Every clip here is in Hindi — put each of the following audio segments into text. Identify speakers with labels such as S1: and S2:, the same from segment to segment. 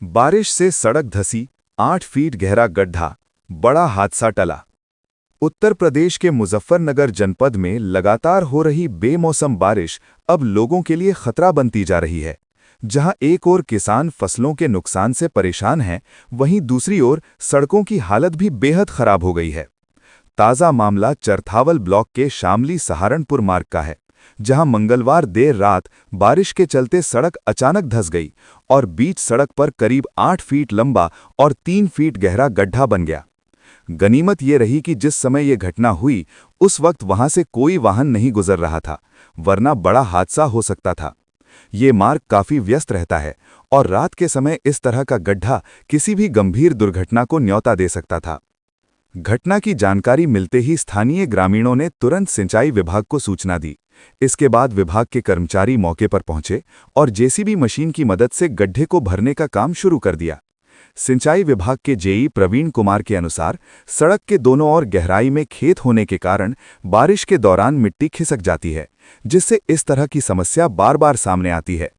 S1: बारिश से सड़क धंसी, 8 फीट गहरा गड्ढा, बड़ा हादसा टला। उत्तर प्रदेश के मुजफ्फरनगर जनपद में लगातार हो रही बेमौसम बारिश अब लोगों के लिए खतरा बनती जा रही है। जहां एक ओर किसान फसलों के नुकसान से परेशान हैं, वहीं दूसरी ओर सड़कों की हालत भी बेहद खराब हो गई है। ताज़ा मामला चरथावल ब्लॉक के शामली सहारनपुर मार्ग का है, जहां मंगलवार देर रात बारिश के चलते सड़क अचानक धंस गई और बीच सड़क पर करीब 8 फीट लंबा और 3 फीट गहरा गड्ढा बन गया। गनीमत ये रही कि जिस समय ये घटना हुई उस वक्त वहां से कोई वाहन नहीं गुजर रहा था, वरना बड़ा हादसा हो सकता था। ये मार्ग काफी व्यस्त रहता है और रात के समय इस तरह का गड्ढा किसी भी गंभीर दुर्घटना को न्योता दे सकता था। घटना की जानकारी मिलते ही स्थानीय ग्रामीणों ने तुरंत सिंचाई विभाग को सूचना दी। इसके बाद विभाग के कर्मचारी मौके पर पहुंचे और जेसीबी मशीन की मदद से गड्ढे को भरने का काम शुरू कर दिया। सिंचाई विभाग के जेई प्रवीण कुमार के अनुसार सड़क के दोनों ओर गहराई में खेत होने के कारण बारिश के दौरान मिट्टी खिसक जाती है, जिससे इस तरह की समस्या बार बार सामने आती है।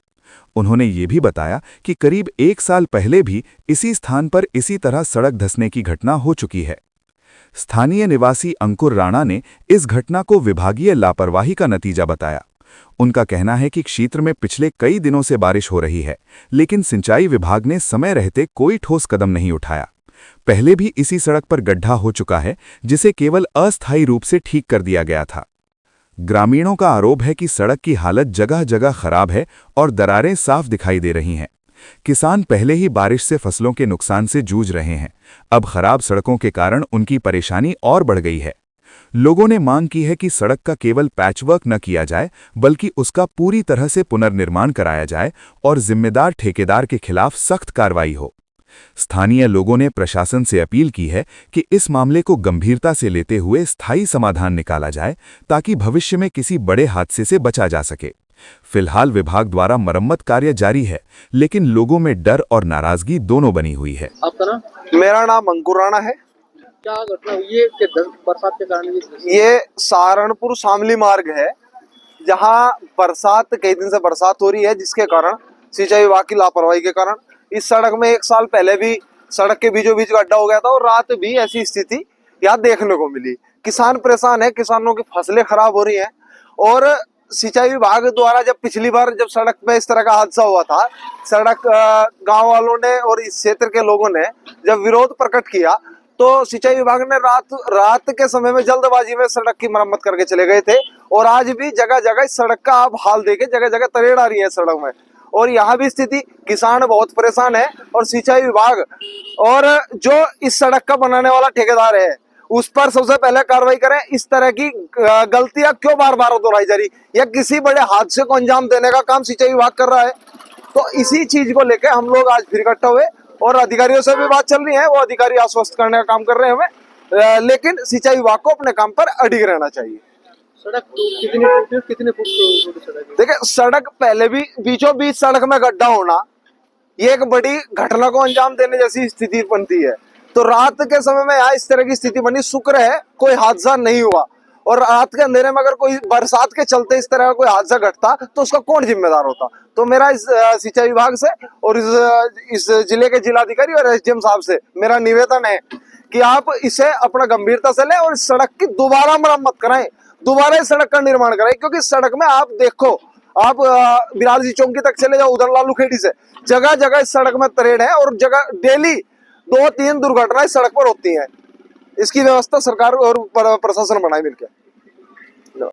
S1: उन्होंने ये भी बताया कि करीब 1 साल पहले भी इसी स्थान पर इसी तरह सड़क धंसने की घटना हो चुकी है। स्थानीय निवासी अंकुर राणा ने इस घटना को विभागीय लापरवाही का नतीजा बताया। उनका कहना है कि क्षेत्र में पिछले कई दिनों से बारिश हो रही है, लेकिन सिंचाई विभाग ने समय रहते कोई ठोस कदम नहीं उठाया। पहले भी इसी सड़क पर गड्ढा हो चुका है, जिसे केवल अस्थायी रूप से ठीक कर दिया गया था। ग्रामीणों का आरोप है कि सड़क की हालत जगह जगह खराब है और दरारें साफ दिखाई दे रही हैं। किसान पहले ही बारिश से फसलों के नुकसान से जूझ रहे हैं। अब खराब सड़कों के कारण उनकी परेशानी और बढ़ गई है। लोगों ने मांग की है कि सड़क का केवल पैचवर्क न किया जाए, बल्कि उसका पूरी तरह से पुनर्निर्माण कराया जाए और जिम्मेदार ठेकेदार के खिलाफ सख्त कार्रवाई हो। स्थानीय लोगों ने प्रशासन से अपील की है कि इस मामले को गंभीरता से लेते हुए स्थायी समाधान निकाला जाए, ताकि भविष्य में किसी बड़े हादसे से बचा जा सके। फिलहाल विभाग द्वारा मरम्मत कार्य जारी है, लेकिन लोगों में डर और नाराजगी दोनों बनी हुई है।
S2: आपका नाम?
S3: मेरा नाम अंकुर राणा है।
S2: क्या घटना हुई है कि बरसात के कारण
S3: ये सहारनपुर शामली मार्ग है, जहां बरसात कई दिन से बरसात हो रही है, जिसके कारण सिंचाई विभाग की लापरवाही के कारण इस सड़क में 1 साल पहले भी सड़क के बीचों बीच गड्ढा हो गया था और रात भी ऐसी स्थिति यहाँ देखने को मिली। किसान परेशान है, किसानों की फसलें खराब हो रही हैं। और सिंचाई विभाग द्वारा जब पिछली बार जब सड़क पे इस तरह का हादसा हुआ था, सड़क गांव वालों ने और इस क्षेत्र के लोगों ने जब विरोध प्रकट किया, तो सिंचाई विभाग ने रात के समय में जल्दबाजी में सड़क की मरम्मत करके चले गए थे। और आज भी जगह जगह इस सड़क का आप हाल देखे, जगह जगह तरेड़ आ रही है सड़क में। और यहाँ भी स्थिति, किसान बहुत परेशान है और सिंचाई विभाग और जो इस सड़क का बनाने वाला ठेकेदार है उस पर सबसे पहले कार्रवाई करें। इस तरह की गलतियां क्यों बार बार दोहराई जा रही, या किसी बड़े हादसे को अंजाम देने का काम सिंचाई विभाग कर रहा है। तो इसी चीज को लेकर हम लोग आज फिर इकट्ठा हुए और अधिकारियों से भी बात चल रही है। वो अधिकारी आश्वस्त करने का काम कर रहे हैं हमें, लेकिन सिंचाई विभाग को अपने काम पर अडिग रहना चाहिए।
S2: सड़क कितने फुट सड़क है?
S3: देखिए, सड़क पहले भी बीचों बीच सड़क में गड्ढा होना ये एक बड़ी घटना को अंजाम देने जैसी स्थिति बनती है। तो रात के समय में यहाँ इस तरह की स्थिति बनी, शुक्र है कोई हादसा नहीं हुआ। और रात के अंधेरे में अगर कोई बरसात के चलते इस तरह का कोई हादसा घटता तो उसका कौन जिम्मेदार होता। तो मेरा इस सिंचाई विभाग से और इस जिले के जिलाधिकारी और एसडीएम साहब से मेरा निवेदन है कि आप इसे अपना गंभीरता से लें और इस सड़क की दोबारा मरम्मत कराएं, दोबारा इस सड़क का निर्माण कराएं। क्योंकि इस सड़क में आप देखो, आप बिरारजी चौकी तक चले जाओ, उधर लालू खेड़ी से जगह जगह इस सड़क में तरेड़ है और जगह डेली 2-3 दुर्घटनाएं इस सड़क पर होती हैं। इसकी व्यवस्था सरकार और प्रशासन बनाए मिलकर।